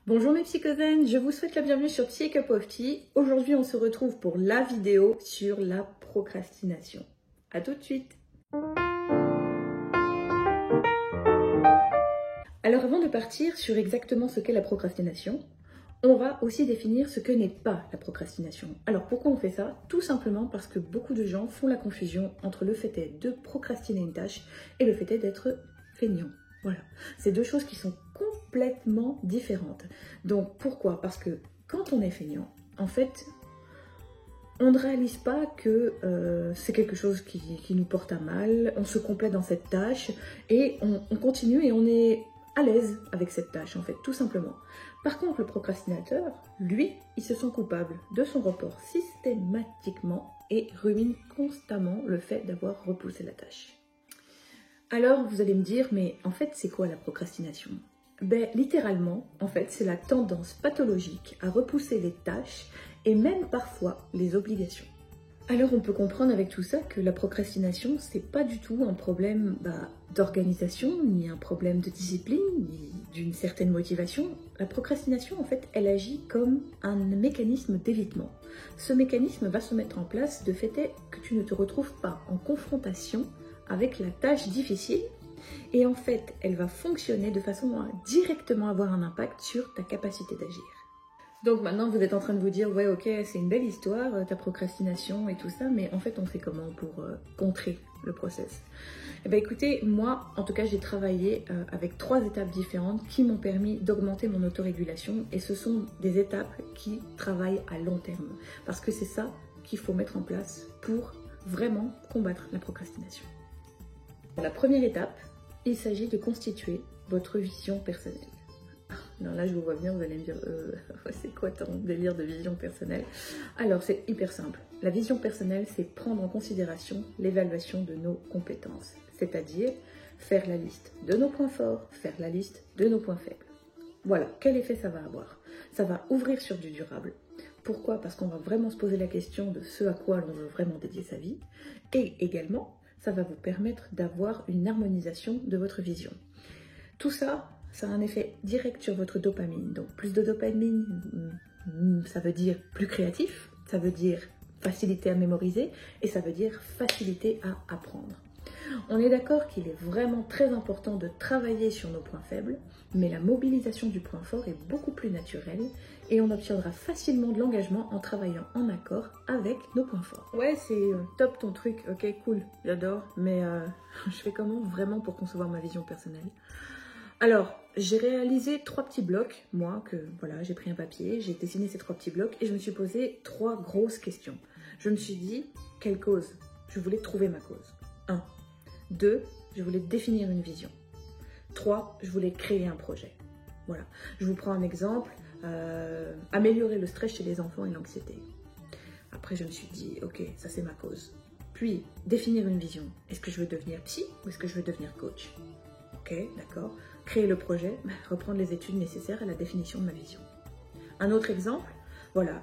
Bonjour mes psychozennes, je vous souhaite la bienvenue sur Tea Cup of Tea. Aujourd'hui on se retrouve pour la vidéo sur la procrastination. A tout de suite. Alors avant de partir sur exactement ce qu'est la procrastination, on va aussi définir ce que n'est pas la procrastination. Alors pourquoi on fait ça? Tout simplement parce que beaucoup de gens font la confusion entre le fait est de procrastiner une tâche et le fait est d'être feignant. Voilà, c'est deux choses qui sont complètement différentes. Donc pourquoi? Parce que quand on est feignant, en fait, on ne réalise pas que c'est quelque chose qui nous porte à mal, on se complaît dans cette tâche et on continue et on est à l'aise avec cette tâche en fait, tout simplement. Par contre, le procrastinateur, lui, il se sent coupable de son report systématiquement et rumine constamment le fait d'avoir repoussé la tâche. Alors, vous allez me dire, mais en fait, c'est quoi la procrastination? Ben, littéralement, en fait, c'est la tendance pathologique à repousser les tâches et même parfois les obligations. Alors, on peut comprendre avec tout ça que la procrastination, c'est pas du tout un problème d'organisation, ni un problème de discipline, ni d'une certaine motivation. La procrastination, en fait, elle agit comme un mécanisme d'évitement. Ce mécanisme va se mettre en place de fait est que tu ne te retrouves pas en confrontation avec la tâche difficile et en fait elle va fonctionner de façon à directement avoir un impact sur ta capacité d'agir. Donc maintenant vous êtes en train de vous dire ouais ok c'est une belle histoire ta procrastination et tout ça, mais en fait on fait comment pour contrer le process? Eh bien écoutez, moi en tout cas j'ai travaillé avec 3 étapes différentes qui m'ont permis d'augmenter mon autorégulation et ce sont des étapes qui travaillent à long terme parce que c'est ça qu'il faut mettre en place pour vraiment combattre la procrastination. La première étape, il s'agit de constituer votre vision personnelle. Non, là je vous vois bien, vous allez me dire, c'est quoi ton délire de vision personnelle? Alors c'est hyper simple. La vision personnelle, c'est prendre en considération l'évaluation de nos compétences. C'est-à-dire faire la liste de nos points forts, faire la liste de nos points faibles. Voilà, quel effet ça va avoir? Ça va ouvrir sur du durable. Pourquoi? Parce qu'on va vraiment se poser la question de ce à quoi l'on veut vraiment dédier sa vie. Et également, ça va vous permettre d'avoir une harmonisation de votre vision. Tout ça, ça a un effet direct sur votre dopamine. Donc plus de dopamine, ça veut dire plus créatif, ça veut dire facilité à mémoriser et ça veut dire facilité à apprendre. On est d'accord qu'il est vraiment très important de travailler sur nos points faibles, mais la mobilisation du point fort est beaucoup plus naturelle et on obtiendra facilement de l'engagement en travaillant en accord avec nos points forts. Ouais, c'est top ton truc, ok, cool, j'adore, mais je fais comment vraiment pour concevoir ma vision personnelle? Alors, j'ai réalisé 3 petits blocs, moi, voilà, j'ai pris un papier, j'ai dessiné ces 3 petits blocs et je me suis posé 3 grosses questions. Je me suis dit, quelle cause? Je voulais trouver ma cause. 1. 2, je voulais définir une vision. 3, je voulais créer un projet. Voilà, je vous prends un exemple, améliorer le stress chez les enfants et l'anxiété. Après, je me suis dit, ok, ça c'est ma cause. Puis, définir une vision. Est-ce que je veux devenir psy ou est-ce que je veux devenir coach? Ok, d'accord. Créer le projet, reprendre les études nécessaires à la définition de ma vision. Un autre exemple, voilà,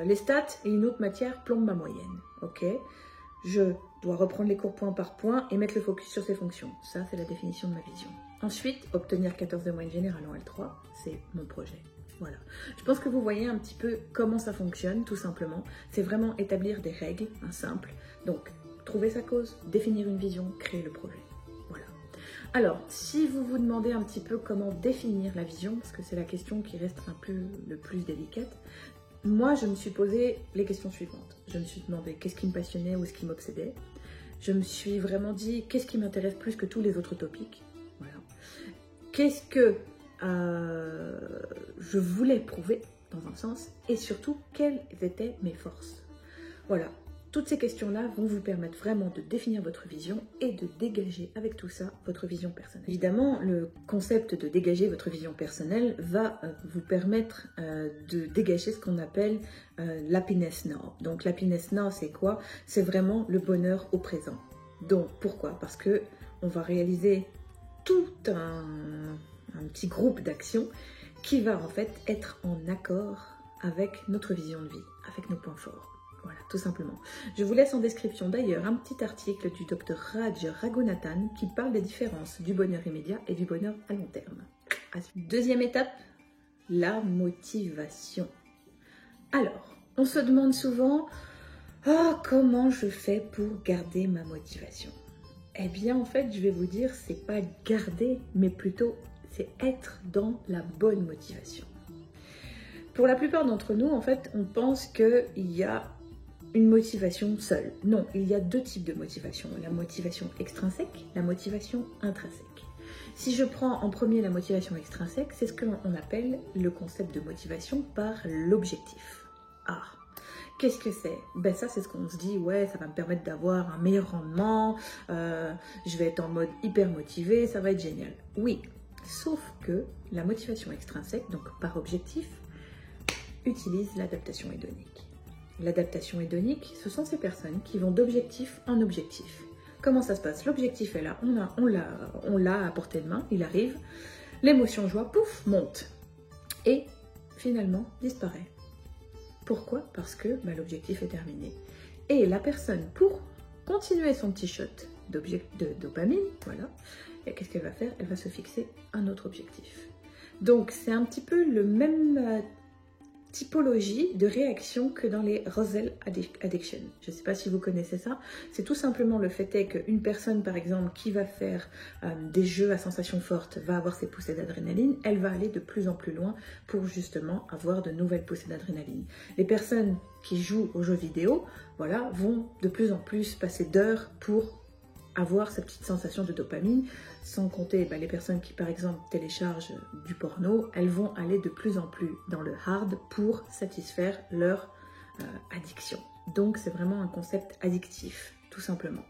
les stats et une autre matière plombent ma moyenne. Ok, je dois reprendre les cours point par point et mettre le focus sur ces fonctions. Ça, c'est la définition de ma vision. Ensuite, obtenir 14 de moyenne générale en L3, c'est mon projet. Voilà. Je pense que vous voyez un petit peu comment ça fonctionne, tout simplement. C'est vraiment établir des règles, simples. Donc, trouver sa cause, définir une vision, créer le projet. Voilà. Alors, si vous vous demandez un petit peu comment définir la vision, parce que c'est la question qui reste le plus délicate, moi, je me suis posé les questions suivantes. Je me suis demandé qu'est-ce qui me passionnait ou ce qui m'obsédait. Je me suis vraiment dit qu'est-ce qui m'intéresse plus que tous les autres topics. Voilà. Qu'est-ce que je voulais prouver dans un sens et surtout quelles étaient mes forces. Voilà. Toutes ces questions-là vont vous permettre vraiment de définir votre vision et de dégager avec tout ça votre vision personnelle. Évidemment, le concept de dégager votre vision personnelle va vous permettre de dégager ce qu'on appelle l'happiness now. Donc l'happiness now, c'est quoi? C'est vraiment le bonheur au présent. Donc pourquoi? Parce que on va réaliser tout un petit groupe d'actions qui va en fait être en accord avec notre vision de vie, avec nos points forts. Voilà, tout simplement. Je vous laisse en description d'ailleurs un petit article du Dr Raj Raghunathan qui parle des différences du bonheur immédiat et du bonheur à long terme. Deuxième étape, la motivation. Alors, on se demande souvent « Oh, comment je fais pour garder ma motivation ?» Eh bien, en fait, je vais vous dire, c'est pas garder, mais plutôt c'est être dans la bonne motivation. Pour la plupart d'entre nous, en fait, on pense qu'il y a une motivation seule. Non, il y a deux types de motivation. La motivation extrinsèque, la motivation intrinsèque. Si je prends en premier la motivation extrinsèque, c'est ce qu'on appelle le concept de motivation par l'objectif. Ah, qu'est-ce que c'est? Ben ça, c'est ce qu'on se dit, ouais, ça va me permettre d'avoir un meilleur rendement, je vais être en mode hyper motivé, ça va être génial. Oui, sauf que la motivation extrinsèque, donc par objectif, utilise l'adaptation hédonique. L'adaptation hédonique, ce sont ces personnes qui vont d'objectif en objectif. Comment ça se passe? L'objectif est là, on l'a à portée de main, il arrive, l'émotion joie, pouf, monte et finalement disparaît. Pourquoi? Parce que l'objectif est terminé. Et la personne, pour continuer son petit shot de dopamine, voilà, qu'est-ce qu'elle va faire? Elle va se fixer un autre objectif. Donc c'est un petit peu le même typologie de réaction que dans les Roselle Addiction. Je ne sais pas si vous connaissez ça. C'est tout simplement le fait est qu'une personne, par exemple, qui va faire des jeux à sensations fortes, va avoir ses poussées d'adrénaline, elle va aller de plus en plus loin pour justement avoir de nouvelles poussées d'adrénaline. Les personnes qui jouent aux jeux vidéo, voilà, vont de plus en plus passer d'heures pour avoir cette petite sensation de dopamine, sans compter les personnes qui par exemple téléchargent du porno, elles vont aller de plus en plus dans le hard pour satisfaire leur addiction. Donc c'est vraiment un concept addictif, tout simplement.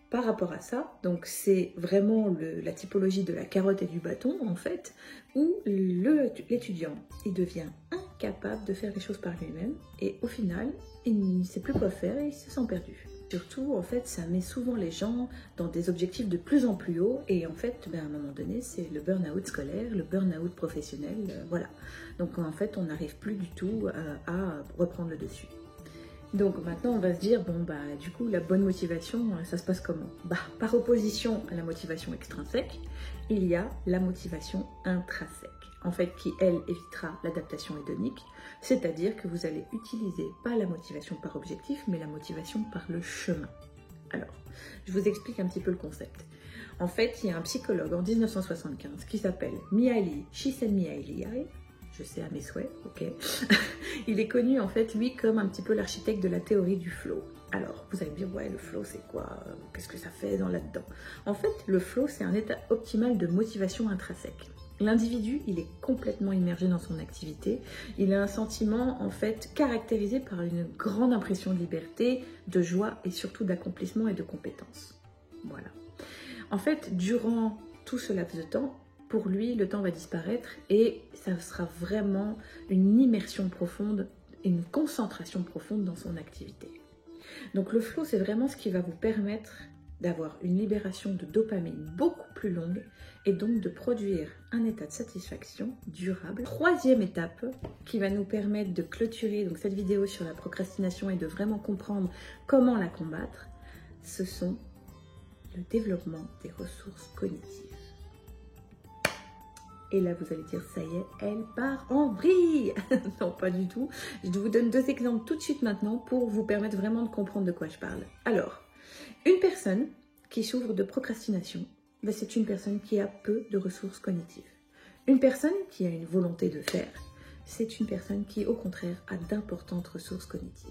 Par rapport à ça, donc c'est vraiment la typologie de la carotte et du bâton en fait, où l'étudiant il devient incapable de faire les choses par lui-même et au final il ne sait plus quoi faire et il se sent perdu. Surtout, en fait, ça met souvent les gens dans des objectifs de plus en plus hauts et en fait, à un moment donné, c'est le burn-out scolaire, le burn-out professionnel, voilà. Donc en fait, on n'arrive plus du tout à reprendre le dessus. Donc maintenant, on va se dire, bon du coup, la bonne motivation, ça se passe comment? Par opposition à la motivation extrinsèque, il y a la motivation intrinsèque. En fait, qui, elle, évitera l'adaptation hédonique, c'est-à-dire que vous allez utiliser pas la motivation par objectif, mais la motivation par le chemin. Alors, je vous explique un petit peu le concept. En fait, il y a un psychologue en 1975 qui s'appelle Mihaly Csikszentmihalyi, je sais à mes souhaits, ok. Il est connu, en fait, lui, comme un petit peu l'architecte de la théorie du flow. Alors, vous allez me dire, ouais, le flow, c'est quoi? Qu'est-ce que ça fait là-dedans? En fait, le flow, c'est un état optimal de motivation intrinsèque. L'individu, il est complètement immergé dans son activité. Il a un sentiment, en fait, caractérisé par une grande impression de liberté, de joie et surtout d'accomplissement et de compétence. Voilà. En fait, durant tout ce laps de temps, pour lui, le temps va disparaître et ça sera vraiment une immersion profonde, une concentration profonde dans son activité. Donc le flow, c'est vraiment ce qui va vous permettre d'avoir une libération de dopamine beaucoup plus longue et donc de produire un état de satisfaction durable. Troisième étape qui va nous permettre de clôturer donc, cette vidéo sur la procrastination et de vraiment comprendre comment la combattre, ce sont le développement des ressources cognitives. Et là, vous allez dire, ça y est, elle part en vrille. Non, pas du tout. Je vous donne deux exemples tout de suite maintenant pour vous permettre vraiment de comprendre de quoi je parle. Alors, une personne qui souffre de procrastination, c'est une personne qui a peu de ressources cognitives. Une personne qui a une volonté de faire, c'est une personne qui, au contraire, a d'importantes ressources cognitives.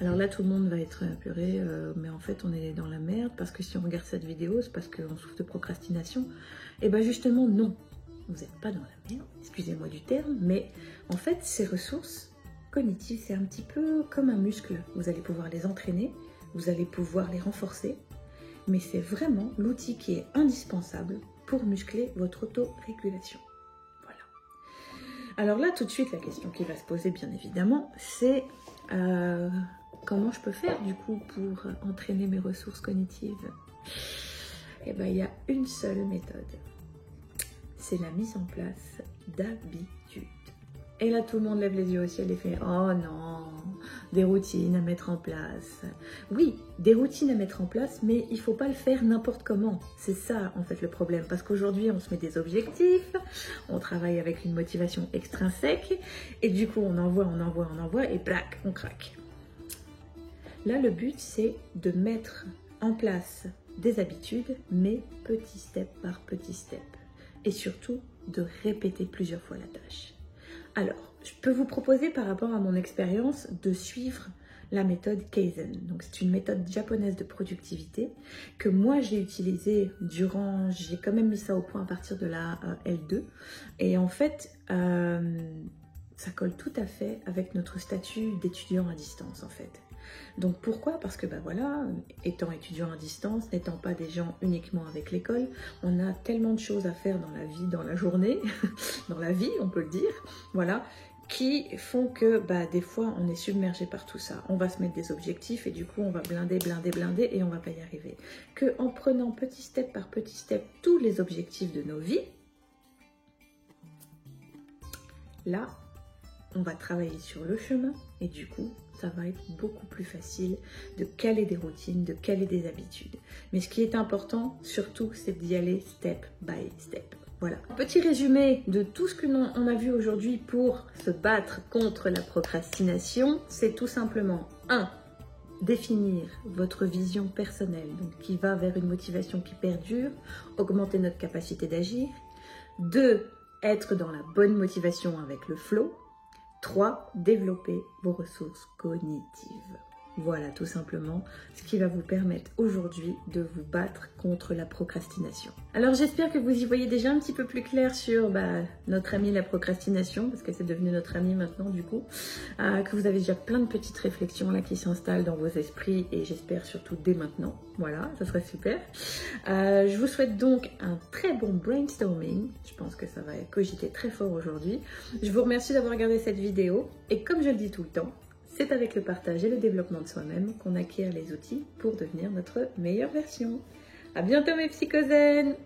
Alors là, tout le monde va être apeuré, mais en fait, on est dans la merde, parce que si on regarde cette vidéo, c'est parce qu'on souffre de procrastination. Et bien justement, non. Vous n'êtes pas dans la merde, excusez-moi du terme, mais en fait, ces ressources cognitives, c'est un petit peu comme un muscle. Vous allez pouvoir les entraîner, vous allez pouvoir les renforcer, mais c'est vraiment l'outil qui est indispensable pour muscler votre autorégulation. Voilà. Alors là, tout de suite, la question qui va se poser, bien évidemment, c'est comment je peux faire, du coup, pour entraîner mes ressources cognitives? Eh bien, il y a une seule méthode. C'est la mise en place d'habitudes. Et là, tout le monde lève les yeux au ciel et fait « Oh non, des routines à mettre en place. Oui, des routines à mettre en place, mais il ne faut pas le faire n'importe comment. C'est ça en fait le problème, parce qu'aujourd'hui on se met des objectifs, on travaille avec une motivation extrinsèque, et du coup on envoie, et blac, on craque. Là le but c'est de mettre en place des habitudes, mais petit step par petit step. Et surtout de répéter plusieurs fois la tâche. Alors, je peux vous proposer par rapport à mon expérience de suivre la méthode Kaizen. Donc c'est une méthode japonaise de productivité que moi j'ai utilisée j'ai quand même mis ça au point à partir de la L2. Et en fait, ça colle tout à fait avec notre statut d'étudiant à distance en fait. Donc pourquoi? Parce que voilà, étant étudiant à distance, n'étant pas des gens uniquement avec l'école, on a tellement de choses à faire dans la vie, dans la journée, dans la vie on peut le dire, voilà, qui font que des fois on est submergé par tout ça. On va se mettre des objectifs et du coup on va blinder et on va pas y arriver. Que en prenant petit step par petit step tous les objectifs de nos vies, là on va travailler sur le chemin et du coup ça va être beaucoup plus facile de caler des routines, de caler des habitudes. Mais ce qui est important surtout c'est d'y aller step by step. Voilà. Un petit résumé de tout ce que l'on a vu aujourd'hui pour se battre contre la procrastination, c'est tout simplement 1. Définir votre vision personnelle, donc qui va vers une motivation qui perdure, augmenter notre capacité d'agir. 2. Être dans la bonne motivation avec le flow. 3. Développer vos ressources cognitives. Voilà tout simplement ce qui va vous permettre aujourd'hui de vous battre contre la procrastination. Alors j'espère que vous y voyez déjà un petit peu plus clair sur notre amie la procrastination, parce que c'est devenu notre amie maintenant du coup, que vous avez déjà plein de petites réflexions là qui s'installent dans vos esprits et j'espère surtout dès maintenant. Voilà, ça serait super. Je vous souhaite donc un très bon brainstorming. Je pense que ça va cogiter très fort aujourd'hui. Je vous remercie d'avoir regardé cette vidéo et comme je le dis tout le temps, c'est avec le partage et le développement de soi-même qu'on acquiert les outils pour devenir notre meilleure version. À bientôt mes psychozen!